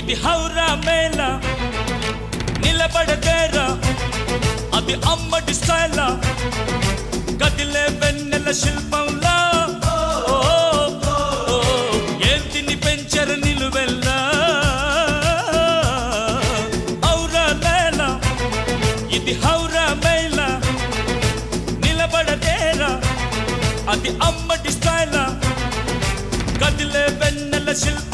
ఇది హౌరా మేళ నిలబడదేరా అది అమ్మడి స్టైలా కదిలే వెన్నెల శిల్పంలా ఏంటిని పెంచర నిలువెల్లా హౌరా మేళ ఇది హౌరా మేళ నిలబడదేరా అది అమ్మడి స్టైలా కదిలే వెన్నెల శిల్ప